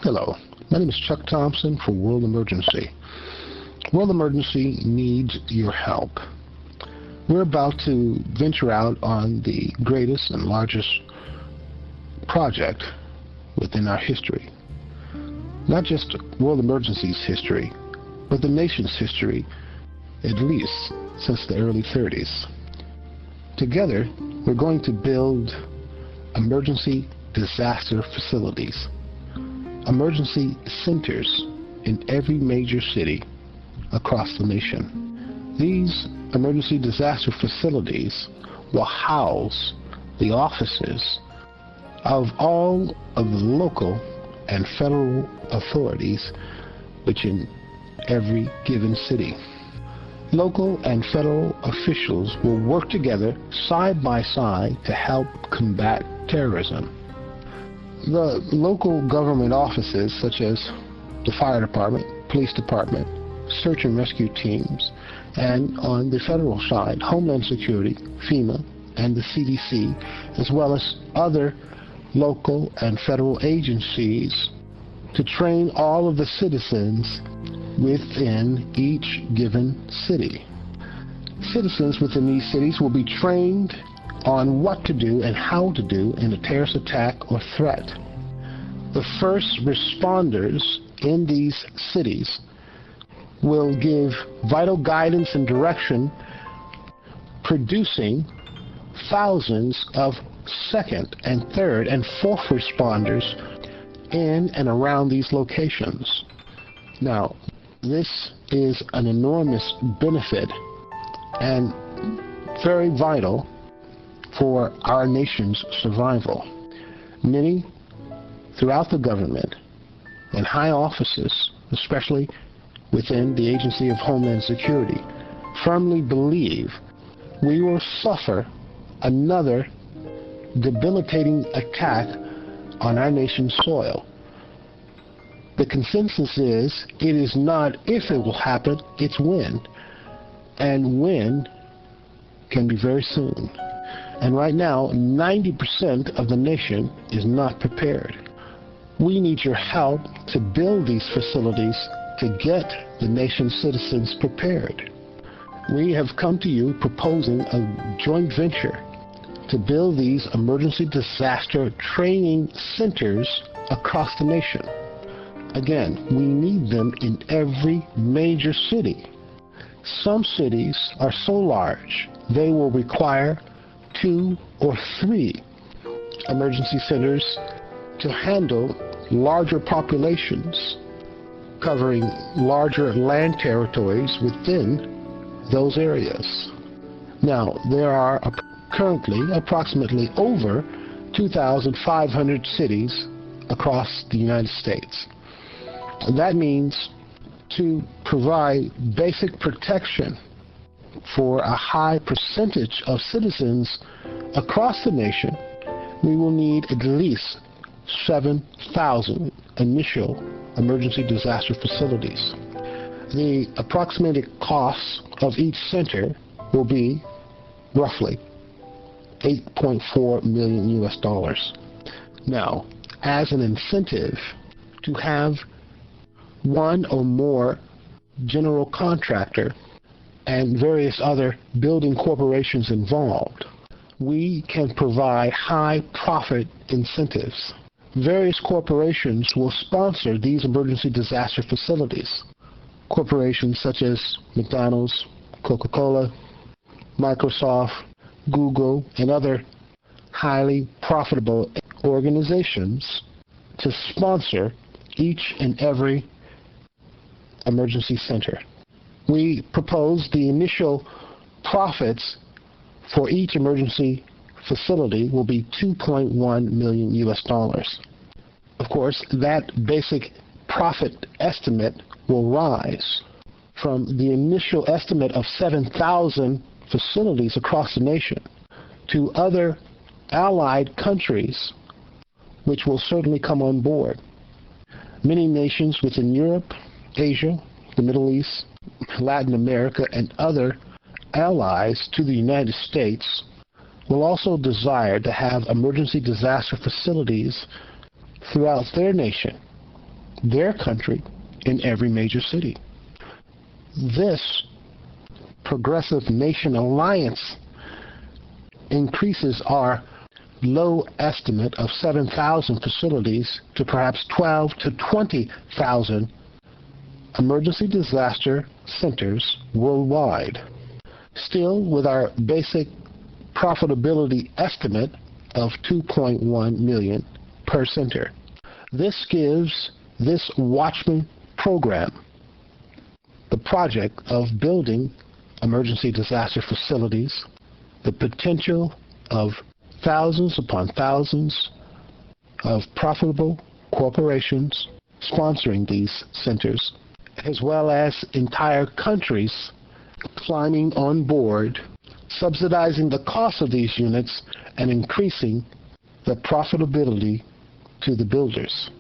Hello, my name is Chuck Thompson for World Emergency. World Emergency needs your help. We're about to venture out on the greatest and largest project within our history. Not just World Emergency's history, but the nation's history, at least since the early 30s. Together, we're going to build emergency disaster facilities, emergency centers in every major city across the nation. These emergency disaster facilities will house the offices of all of the local and federal authorities within every given city. Local and federal officials will work together side by side to help combat terrorism. The local government offices, such as the fire department, police department, search and rescue teams, and on the federal side, Homeland Security, FEMA, and the CDC, as well as other local and federal agencies, to train all of the citizens within each given city. Citizens within these cities will be trained on what to do and how to do in a terrorist attack or threat. The first responders in these cities will give vital guidance and direction, producing thousands of second and third and fourth responders in and around these locations. Now, this is an enormous benefit and very vital for our nation's survival. Many throughout the government and high offices, especially within the Agency of Homeland Security, firmly believe we will suffer another debilitating attack on our nation's soil. The consensus is it is not if it will happen, it's when. And when can be very soon. And right now, 90% of the nation is not prepared. We need your help to build these facilities to get the nation's citizens prepared. We have come to you proposing a joint venture to build these emergency disaster training centers across the nation. Again, we need them in every major city. Some cities are so large they will require 2 or 3 emergency centers to handle larger populations, covering larger land territories within those areas. Now, there are currently approximately over 2,500 cities across the United States. That means to provide basic protection for a high percentage of citizens across the nation, we will need at least 7,000 initial emergency disaster facilities. The approximated cost of each center will be roughly $8.4 million US. Now, as an incentive to have one or more general contractor and various other building corporations involved, we can provide high profit incentives. Various corporations will sponsor these emergency disaster facilities. Corporations such as McDonald's, Coca-Cola, Microsoft, Google, and other highly profitable organizations to sponsor each and every emergency center. We propose the initial profits for each emergency facility will be $2.1 million US. Of course, that basic profit estimate will rise from the initial estimate of 7,000 facilities across the nation to other allied countries which will certainly come on board. Many nations within Europe, Asia, the Middle East, Latin America, and other allies to the United States will also desire to have emergency disaster facilities throughout their nation their country in every major city. This progressive nation alliance increases our low estimate of 7,000 facilities to perhaps 12 to 20,000 emergency disaster centers worldwide. Still, with our basic profitability estimate of $2.1 million per center. This gives this Watchmen program the project of building emergency disaster facilities, the potential of thousands upon thousands of profitable corporations sponsoring these centers, as well as entire countries climbing on board, subsidizing the cost of these units and increasing the profitability to the builders.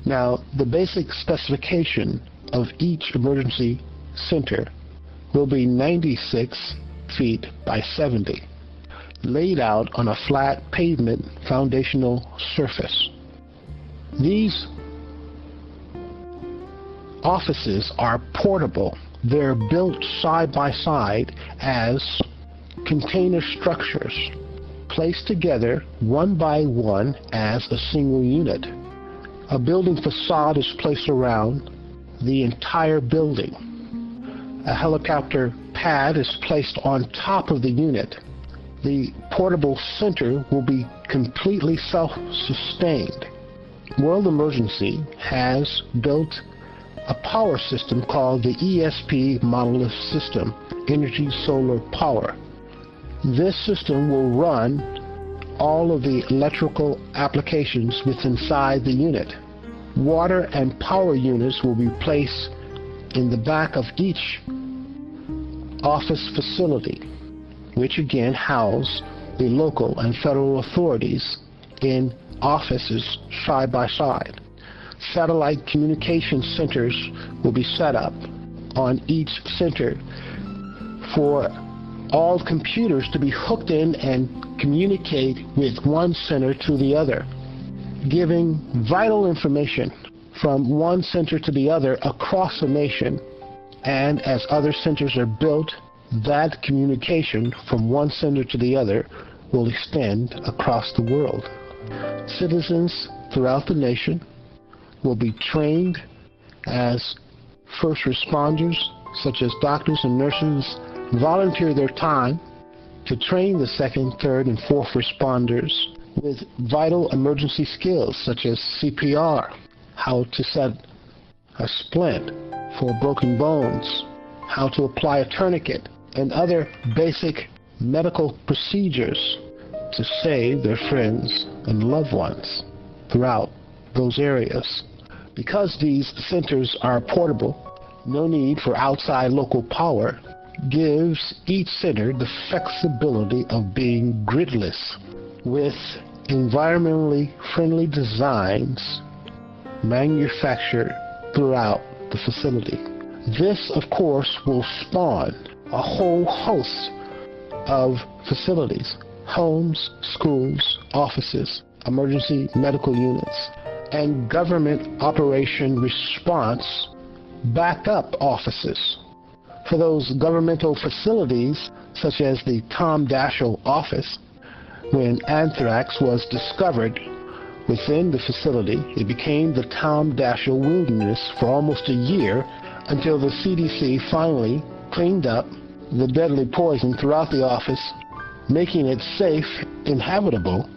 Now, the basic specification of each emergency center will be 96 feet by 70, laid out on a flat pavement foundational surface. These offices are portable. They're built side by side as container structures, placed together one by one as a single unit. A building facade is placed around the entire building. A helicopter pad is placed on top of the unit. The portable center will be completely self-sustained. World Emergency has built a power system called the ESP Monolith System, Energy Solar Power. This system will run all of the electrical applications within inside the unit. Water and power units will be placed in the back of each office facility, which again house the local and federal authorities in offices side by side. Satellite communication centers will be set up on each center for all computers to be hooked in and communicate with one center to the other, giving vital information from one center to the other across the nation. And as other centers are built, that communication from one center to the other will extend across the world. Citizens throughout the nation will be trained as first responders, such as doctors and nurses, volunteer their time to train the second, third, and fourth responders with vital emergency skills such as CPR, how to set a splint for broken bones, how to apply a tourniquet, and other basic medical procedures to save their friends and loved ones throughout those areas. Because these centers are portable, no need for outside local power gives each center the flexibility of being gridless with environmentally friendly designs manufactured throughout the facility. This, of course, will spawn a whole host of facilities, homes, schools, offices, emergency medical units, and government operation response backup offices. For those governmental facilities, such as the Tom Daschle office, when anthrax was discovered within the facility, it became the Tom Daschle Wilderness for almost a year until the CDC finally cleaned up the deadly poison throughout the office, making it safe, inhabitable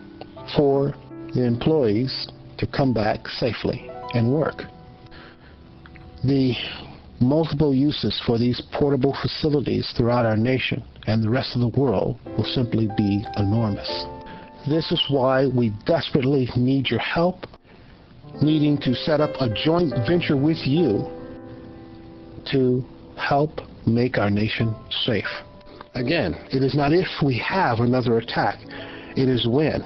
for the employees to come back safely and work. The multiple uses for these portable facilities throughout our nation and the rest of the world will simply be enormous. This is why we desperately need your help, needing to set up a joint venture with you to help make our nation safe. Again, it is not if we have another attack, it is when.